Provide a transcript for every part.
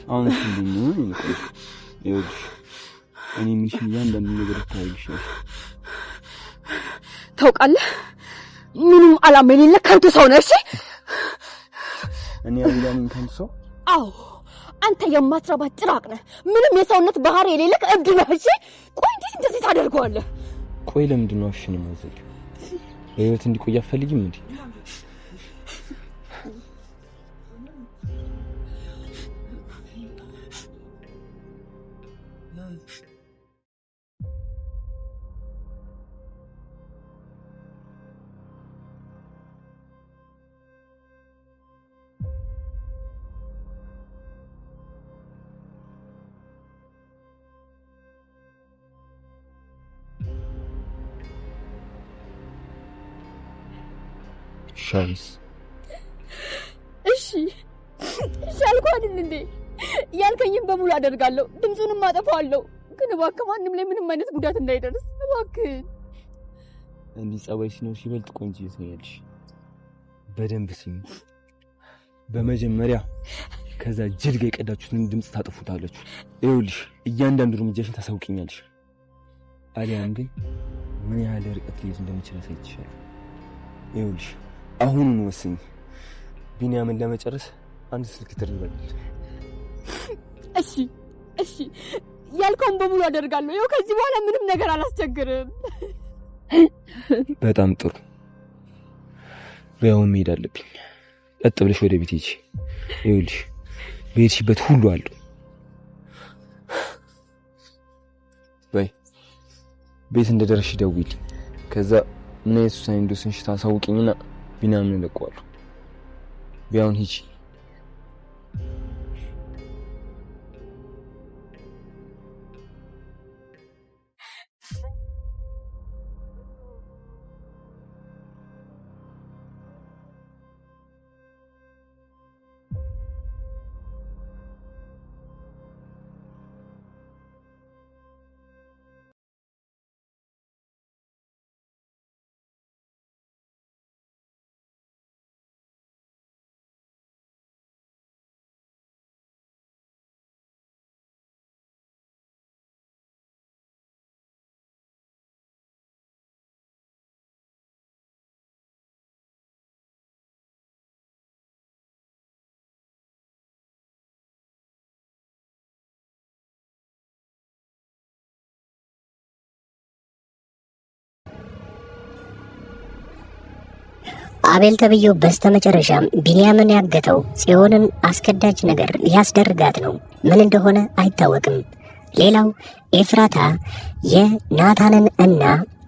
አሁን እንዴ ነው ይኸውልሽ እኔ ምንሽን ያንዳንዱ ነገር ታይልሻል ታውቃለህ ምንም አላማ የሌለ ከንቱ ሰው ነህ እሺ እኔ አላምን ከንቱ ሰው አዎ አንተ የማትረባ ጭራቅ ነህ ምንም የሰውነት ባህሪ የሌለህ እብድ ነህ እሺ ቆይ እንዴት እንደዚህ ታደርገዋለህ ቆይ ለምንድን ነው አፍሽን ማዘግ በህይወት እንዲቆይ አትፈልጊም እንዴ ሻይስ እሺ አልኩህ አይደል እንዴ ያልከኝን በሙሉ አደርጋለሁ ድምፁንም አጠፋዋለሁ ግን እባክህ ማንም ላይ ምንም አይነት ጉዳት እንዳይደርስ እባክህ እንዲህ ጸባይ ሲኖር ሲበልጥ ቆንጆ ይሰኛልሽ በደንብ ሲም በመጀመሪያ ከዛ ጅልጋ የቀዳችሁትን ድምጽ ታጥፉታላችሁ ይኸውልሽ እያንዳንዱ እርምጃሽን ታሳውቂኛለሽ አሊያም ግን ምን ያህል ርቀት ሊይዝ እንደሚችል አሳይቼሻለሁ ይኸውልሽ አሁኑን ወስኝ ቢኒያምን ለመጨረስ አንድ ስልክ ትደውላለች እሺ ያልከውን በሙሉ አደርጋለሁ ይኸው ከዚህ በኋላ ምንም ነገር አላስቸግርም በጣም ጥሩ በያው መሄድ አለብኝ ቀጥ ብለሽ ወደ ቤት ሂጂ ይኸውልሽ በሄድሽበት ሁሉ አሉ በይ ቤት እንደደረስሽ ደውይልኝ ከዛ ምን አይነት ውሳኔ እንደወሰንሽ ታሳውቂኝና ቢኒያምን ለቀዋለሁ ቢያውን ሂጂ አቤል ተብዬው በስተመጨረሻም ቢኒያምን ያገተው ጽዮንን አስከዳጅ ነገር ሊያስደርጋት ነው። ምን እንደሆነ አይታወቅም። ሌላው ኤፍራታ የናታንን እና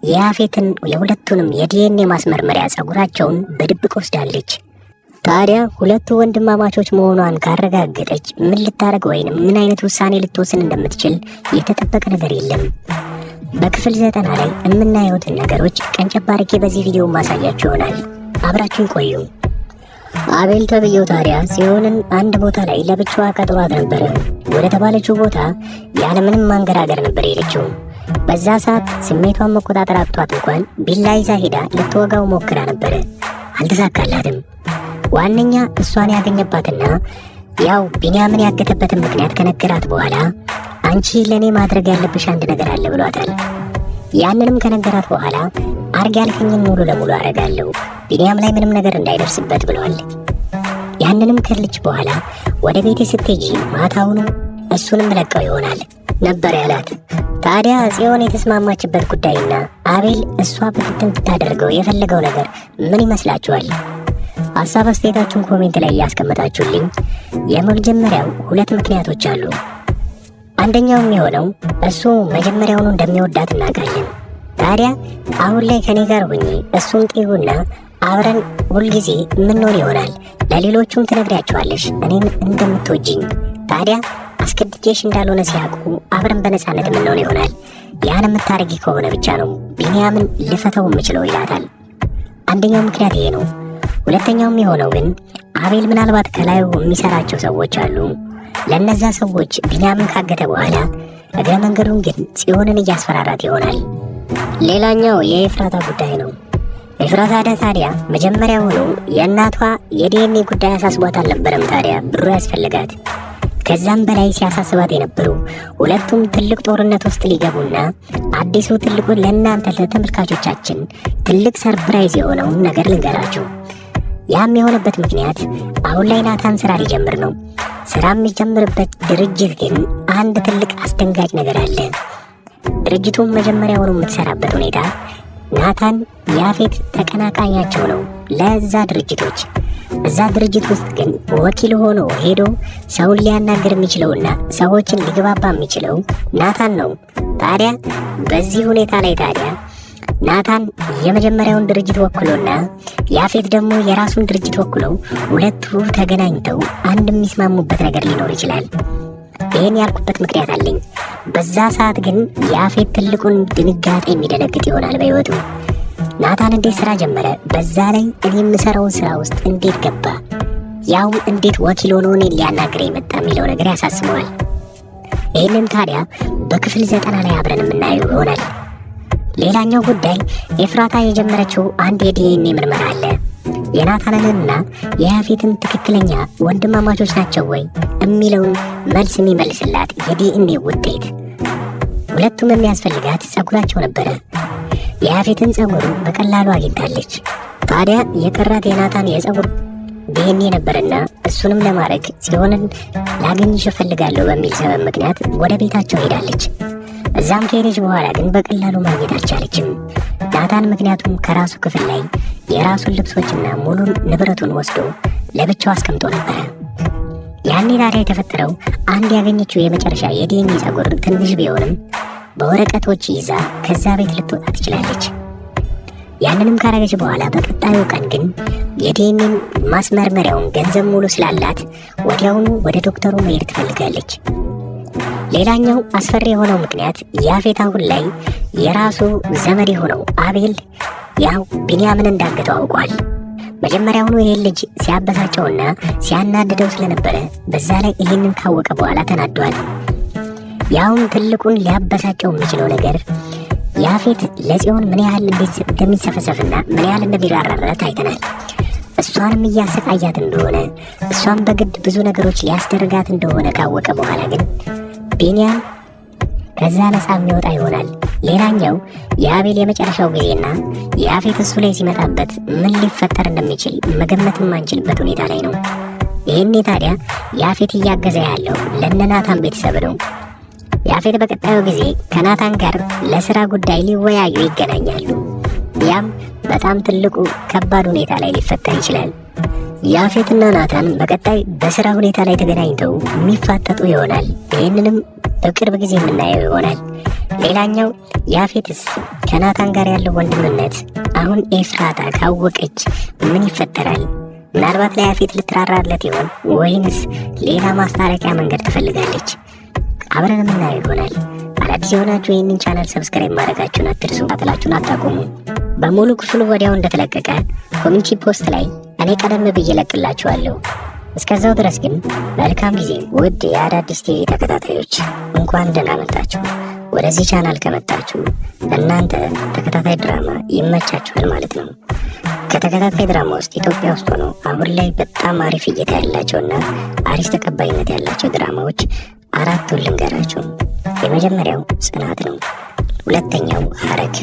የያፌትን የሁለቱንም የዲኤንኤ ማስመርመሪያ ጸጉራቸውን በድብቅ ወስዳለች። ታዲያ ሁለቱ ወንድማማቾች መሆኗን ካረጋገጠች ምን ልታረግ ወይንም ምን አይነት ውሳኔ ልትወስን እንደምትችል የተጠበቀ ነገር የለም። በክፍል 90 ላይ የምናየውትን ነገሮች ቀንጨብ አድርጌ በዚህ ቪዲዮ ማሳያችሁ ይሆናል። አብራችሁን ቆዩ። አቤል ተብዬው ታዲያ ጽዮንን አንድ ቦታ ላይ ለብቻዋ ቀጥሯት ነበር። ወደ ተባለችው ቦታ ያለምንም ማንገራገር ነበር የሄደችው። በዛ ሰዓት ስሜቷን መቆጣጠር አጥቷት እንኳን ቢላ ይዛ ሄዳ ልትወጋው ሞክራ ነበር። አልተሳካላትም። ዋነኛ እሷን ያገኘባትና ያው ቢኒያምን ያገተበትን ምክንያት ከነገራት በኋላ አንቺ ለኔ ማድረግ ያለብሽ አንድ ነገር አለ ብሏታል። ያንንም ከነገራት በኋላ አርግ ያልከኝን ሙሉ ለሙሉ አረጋለሁ፣ ቢኒያም ላይ ምንም ነገር እንዳይደርስበት ብለዋል። ያንንም ከልጅ በኋላ ወደ ቤቴ ስትሄጂ ማታውኑ እሱንም ለቀው ይሆናል ነበር ያላት። ታዲያ ጽዮን የተስማማችበት ጉዳይና አቤል እሷ በፊት እንድታደርገው የፈለገው ነገር ምን ይመስላችኋል? ሀሳብ አስተያየታችሁን ኮሜንት ላይ ያስቀምጣችሁልኝ። የመጀመሪያው ሁለት ምክንያቶች አሉ። አንደኛው የሚሆነው እሱ መጀመሪያውኑ እንደሚወዳት እናውቃለን። ታዲያ አሁን ላይ ከኔ ጋር ሆኜ እሱን ጤጉና አብረን ሁልጊዜ ምንሆን ይሆናል። ለሌሎቹም ትነግሪያቸዋለሽ እኔን እንደምትወጂኝ። ታዲያ አስገድጄሽ እንዳልሆነ ሲያውቁ አብረን በነፃነት ምንሆን ይሆናል። ያን የምታረጊ ከሆነ ብቻ ነው ቢኒያምን ልፈተው የምችለው ይላታል። አንደኛው ምክንያት ይሄ ነው። ሁለተኛው የሚሆነው ግን አቤል ምናልባት ከላዩ የሚሰራቸው ሰዎች አሉ። ለነዛ ሰዎች ቢኒያምን ካገተ በኋላ እግረ መንገዱን ግን ጽዮንን እያስፈራራት ይሆናል። ሌላኛው የኤፍራታ ጉዳይ ነው። ኤፍራታ ታዲያ መጀመሪያውኑ የእናቷ የዲኤንኤ ጉዳይ አሳስቧት አልነበረም። ታዲያ ብሩ ያስፈልጋት። ከዛም በላይ ሲያሳስባት የነበሩ ሁለቱም ትልቅ ጦርነት ውስጥ ሊገቡና አዲሱ ትልቁን ለእናንተ ለተመልካቾቻችን ትልቅ ሰርፕራይዝ የሆነውን ነገር ልንገራችሁ። ያም የሆነበት ምክንያት አሁን ላይ ናታን ስራ ሊጀምር ነው። ስራ የሚጀምርበት ድርጅት ግን አንድ ትልቅ አስደንጋጭ ነገር አለ። ድርጅቱን መጀመሪያውኑ የምትሰራበት ሁኔታ ናታን ያፌት ተቀናቃኛቸው ነው ለዛ ድርጅቶች። እዛ ድርጅት ውስጥ ግን ወኪል ሆኖ ሄዶ ሰውን ሊያናገር የሚችለውና ሰዎችን ሊግባባ የሚችለው ናታን ነው። ታዲያ በዚህ ሁኔታ ላይ ታዲያ ናታን የመጀመሪያውን ድርጅት ወክሎና ያፌት ደግሞ የራሱን ድርጅት ወክለው ሁለቱ ተገናኝተው አንድ የሚስማሙበት ነገር ሊኖር ይችላል። ይህን ያልኩበት ምክንያት አለኝ። በዛ ሰዓት ግን ያፌት ትልቁን ድንጋጤ የሚደነግጥ ይሆናል በሕይወቱ። ናታን እንዴት ስራ ጀመረ? በዛ ላይ እኔ የምሰራውን ስራ ውስጥ እንዴት ገባ? ያው እንዴት ወኪል ሆኖ እኔን ሊያናግር የመጣ የሚለው ነገር ያሳስበዋል። ይህንን ታዲያ በክፍል 90 ላይ አብረን የምናየው ይሆናል። ሌላኛው ጉዳይ ኤፍራታ የጀመረችው አንድ የዲኤንኤ ምርመራ አለ። የናታንንና የያፌትን ትክክለኛ ወንድማማቾች ናቸው ወይ የሚለውን መልስ የሚመልስላት የዲኤንኤ ውጤት። ሁለቱም የሚያስፈልጋት ጸጉራቸው ነበረ። የያፌትን ጸጉር በቀላሉ አግኝታለች። ታዲያ የቀራት የናታን የጸጉር ዲኤንኤ ነበርና እሱንም ለማድረግ ጽዮንን ላገኝሽ እፈልጋለሁ በሚል ሰበብ ምክንያት ወደ ቤታቸው ሄዳለች። እዛም ከሄደች በኋላ ግን በቀላሉ ማግኘት አልቻለችም ናታን። ምክንያቱም ከራሱ ክፍል ላይ የራሱን ልብሶችና ሙሉ ንብረቱን ወስዶ ለብቻው አስቀምጦ ነበረ። ያኔ ታዲያ የተፈጠረው አንድ ያገኘችው የመጨረሻ የዲኤንኤ ጸጉር ትንሽ ቢሆንም በወረቀቶች ይዛ ከዛ ቤት ልትወጣ ትችላለች። ያንንም ካረገች በኋላ በቀጣዩ ቀን ግን የዲኤንኤ ማስመርመሪያውን ገንዘብ ሙሉ ስላላት ወዲያውኑ ወደ ዶክተሩ መሄድ ትፈልጋለች። ሌላኛው አስፈሪ የሆነው ምክንያት ያፌት አሁን ላይ የራሱ ዘመድ የሆነው አቤል ያው ቢንያምን እንዳገተው አውቋል። መጀመሪያውኑ ይህን ልጅ ሲያበሳጨውና ሲያናድደው ስለነበረ በዛ ላይ ይህንን ካወቀ በኋላ ተናዷል። ያውም ትልቁን ሊያበሳጨው የሚችለው ነገር ያፌት ለጽዮን ምን ያህል እንደሚሰፈሰፍና ምን ያህል እንደሚራራለት አይተናል። እሷንም እያሰቃያት እንደሆነ እሷን በግድ ብዙ ነገሮች ሊያስደርጋት እንደሆነ ካወቀ በኋላ ግን ቢንያም ከዛ ነፃ የሚወጣ ይሆናል። ሌላኛው የአቤል የመጨረሻው ጊዜና ያፌት እሱ ላይ ሲመጣበት ምን ሊፈጠር እንደሚችል መገመት የማንችልበት ሁኔታ ላይ ነው። ይህኔ ታዲያ ያፌት እያገዘ ያለው ለነናታን ቤተሰብ ነው። ያፌት በቀጣዩ ጊዜ ከናታን ጋር ለስራ ጉዳይ ሊወያዩ ይገናኛሉ። ያም በጣም ትልቁ ከባድ ሁኔታ ላይ ሊፈጠር ይችላል። ያፌትና ናታን በቀጣይ በስራ ሁኔታ ላይ ተገናኝተው የሚፋጠጡ ይሆናል። ይህንንም በቅርብ ጊዜ የምናየው ይሆናል። ሌላኛው ያፌትስ ከናታን ጋር ያለው ወንድምነት አሁን ኤፍራታ ካወቀች ምን ይፈጠራል? ምናልባት ለያፌት ልትራራለት ይሆን ወይንስ ሌላ ማስታረቂያ መንገድ ትፈልጋለች? አብረን የምናየው ይሆናል። አዳዲስ የሆናችሁ ይህንን ቻናል ሰብስክራይብ ማድረጋችሁን አትርሱ። አጥላችሁን አታቁሙ። በሙሉ ክፍሉ ወዲያው እንደተለቀቀ ኮሚኒቲ ፖስት ላይ እኔ ቀደም ብዬ ለቅላችኋለሁ። እስከዛው ድረስ ግን መልካም ጊዜ። ውድ የአዳዲስ ቲቪ ተከታታዮች እንኳን ደህና መጣችሁ። ወደዚህ ቻናል ከመጣችሁ እናንተ ተከታታይ ድራማ ይመቻችኋል ማለት ነው። ከተከታታይ ድራማ ውስጥ ኢትዮጵያ ውስጥ ሆነው አሁን ላይ በጣም አሪፍ እይታ ያላቸውና አሪፍ ተቀባይነት ያላቸው ድራማዎች አራቱን ልንገራችሁ። የመጀመሪያው ጽናት ነው። ሁለተኛው ሐረግ፣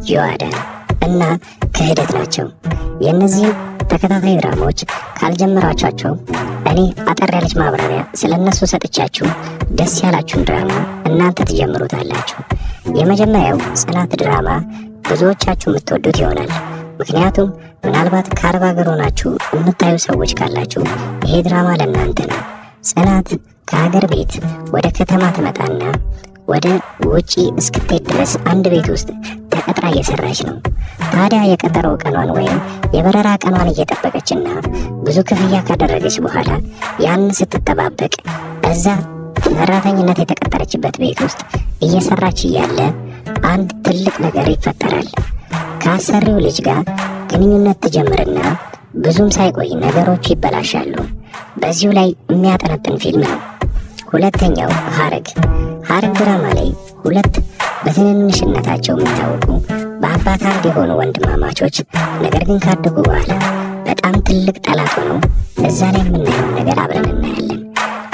ዮአዳን እና ክህደት ናቸው። የእነዚህም ተከታታይ ድራማዎች ካልጀመራቻቸው እኔ አጠር ያለች ማብራሪያ ስለነሱ ሰጥቻችሁ ደስ ያላችሁን ድራማ እናንተ ትጀምሩታላችሁ። የመጀመሪያው ጽናት ድራማ ብዙዎቻችሁ የምትወዱት ይሆናል። ምክንያቱም ምናልባት ከአረብ ሀገር ሆናችሁ የምታዩ ሰዎች ካላችሁ ይሄ ድራማ ለእናንተ ነው። ጽናት ከሀገር ቤት ወደ ከተማ ትመጣና ወደ ውጪ እስክትሄድ ድረስ አንድ ቤት ውስጥ ተቀጥራ እየሰራች ነው። ታዲያ የቀጠሮ ቀኗን ወይም የበረራ ቀኗን እየጠበቀችና ብዙ ክፍያ ካደረገች በኋላ ያን ስትጠባበቅ እዛ ሰራተኝነት የተቀጠረችበት ቤት ውስጥ እየሰራች እያለ አንድ ትልቅ ነገር ይፈጠራል። ከአሰሪው ልጅ ጋር ግንኙነት ትጀምርና ብዙም ሳይቆይ ነገሮች ይበላሻሉ። በዚሁ ላይ የሚያጠነጥን ፊልም ነው። ሁለተኛው ሐረግ ድራማ ላይ ሁለት በትንንሽነታቸው የሚታወቁ በአባት አንድ የሆኑ ወንድማማቾች ነገር ግን ካደጉ በኋላ በጣም ትልቅ ጠላት ሆነው እዛ ላይ የምናየውን ነገር አብረን እናያለን።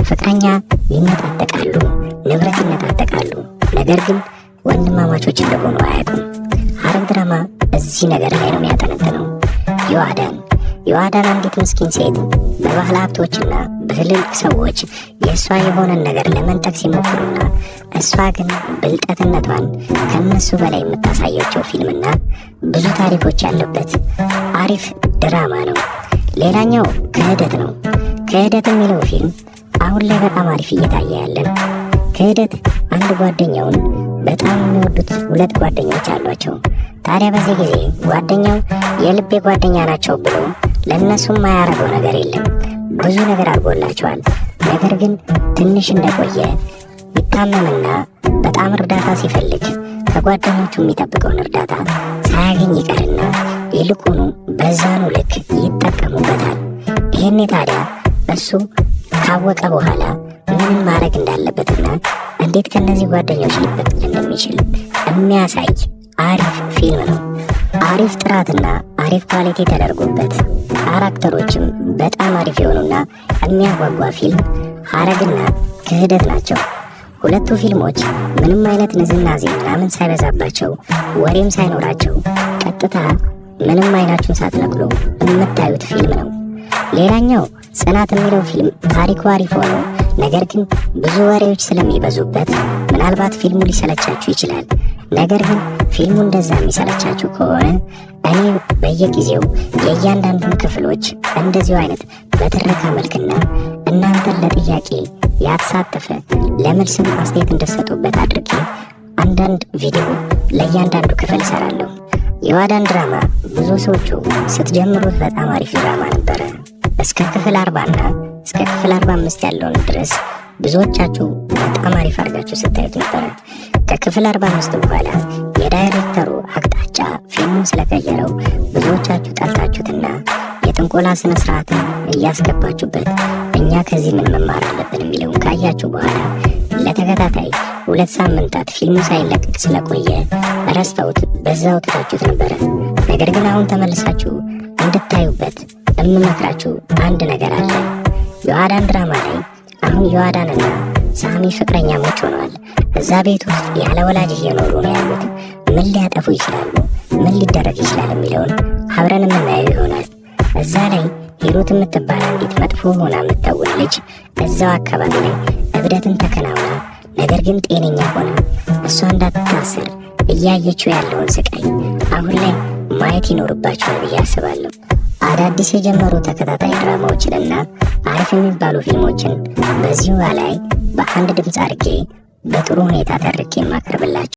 ፍቅረኛ ይነጣጠቃሉ፣ ንብረት ይነጣጠቃሉ፣ ነገር ግን ወንድማማቾች እንደሆኑ አያውቁም። ሐረግ ድራማ እዚህ ነገር ላይ ነው የሚያጠነጥነው። ዮአዳን አንዲት ምስኪን ሴት በባህል ሀብቶችና በትልልቅ ሰዎች የእሷ የሆነን ነገር ለመንጠቅ ሲሞክሩና እሷ ግን ብልጠትነቷን ከነሱ በላይ የምታሳያቸው ፊልምና ብዙ ታሪኮች ያለበት አሪፍ ድራማ ነው። ሌላኛው ክህደት ነው። ክህደት የሚለው ፊልም አሁን ላይ በጣም አሪፍ እየታየ ያለን። ክህደት አንድ ጓደኛውን በጣም የሚወዱት ሁለት ጓደኞች አሏቸው። ታዲያ በዚህ ጊዜ ጓደኛው የልቤ ጓደኛ ናቸው ብሎ ለእነሱም ማያረገው ነገር የለም። ብዙ ነገር አድርጎላቸዋል። ነገር ግን ትንሽ እንደቆየ ይታመምና በጣም እርዳታ ሲፈልግ ከጓደኞቹ የሚጠብቀውን እርዳታ ሳያገኝ ይቀርና ይልቁኑ በዛኑ ልክ ይጠቀሙበታል። ይህኔ ታዲያ እሱ ካወቀ በኋላ ምንም ማድረግ እንዳለበትና እንዴት ከነዚህ ጓደኞች ሊበቀል እንደሚችል የሚያሳይ አሪፍ ፊልም ነው። አሪፍ ጥራትና አሪፍ ኳሊቲ ተደርጎበት ካራክተሮችም በጣም አሪፍ የሆኑና የሚያጓጓ ፊልም ሐረግና ክህደት ናቸው። ሁለቱ ፊልሞች ምንም አይነት ንዝናዜ ምናምን ሳይበዛባቸው ወሬም ሳይኖራቸው ቀጥታ ምንም አይናችሁን ሳትነቅሉ የምታዩት ፊልም ነው። ሌላኛው ጽናት የሚለው ፊልም ታሪኩ አሪፍ ሆኖ ነገር ግን ብዙ ወሬዎች ስለሚበዙበት ምናልባት ፊልሙ ሊሰለቻችሁ ይችላል። ነገር ግን ፊልሙ እንደዛ የሚሰለቻችሁ ከሆነ እኔ በየጊዜው የእያንዳንዱን ክፍሎች እንደዚሁ አይነት በትረካ መልክና እናንተን ለጥያቄ ያተሳተፈ ለመልስም አስተያየት እንደሰጡበት አድርጌ አንዳንድ ቪዲዮ ለእያንዳንዱ ክፍል እሰራለሁ። ዮአዳን ድራማ ብዙ ሰዎቹ ስትጀምሩት በጣም አሪፍ ድራማ ነበረ። እስከ ክፍል 40ና እስከ ክፍል 45 ያለውን ድረስ ብዙዎቻችሁ በጣም አሪፍ አድርጋችሁ ስታዩት ነበረ። ከክፍል 45 በኋላ የዳይሬክተሩ አቅጣጫ ፊልሙን ስለቀየረው ብዙዎቻችሁ ጠልታችሁትና የጥንቆላ ስነ ስርዓትን እያስገባችሁበት እኛ ከዚህ ምን መማር አለብን የሚለውን ካያችሁ በኋላ ለተከታታይ 2 ሳምንታት ፊልሙ ሳይለቀቅ ስለቆየ ረስተውት በዛው ትታችሁት ነበረ። ነገር ግን አሁን ተመልሳችሁ እንድታዩበት እምመክራችሁ አንድ ነገር አለ። ዮአዳን ድራማ ላይ አሁን ዮአዳንና ሳሚ ፍቅረኛሞች ሆነዋል። እዛ ቤት ውስጥ ያለ ወላጅ እየኖሩ ነው ያሉት። ምን ሊያጠፉ ይችላሉ፣ ምን ሊደረግ ይችላል የሚለውን አብረን የምናየው ይሆናል። እዛ ላይ ሂሩት የምትባል አንዲት መጥፎ ሆና የምታውል ልጅ እዛው አካባቢ ላይ እብደትን ተከናውና ነገር ግን ጤነኛ ሆና እሷ እንዳትታሰር እያየችው ያለውን ስቃይ አሁን ላይ ማየት ይኖርባቸዋል ብዬ አስባለሁ። አዳዲስ የጀመሩ ተከታታይ ድራማዎችንና አሪፍ የሚባሉ ፊልሞችን በዚሁ ላይ በአንድ ድምፅ አድርጌ በጥሩ ሁኔታ ተርኬ የማቀርብላችሁ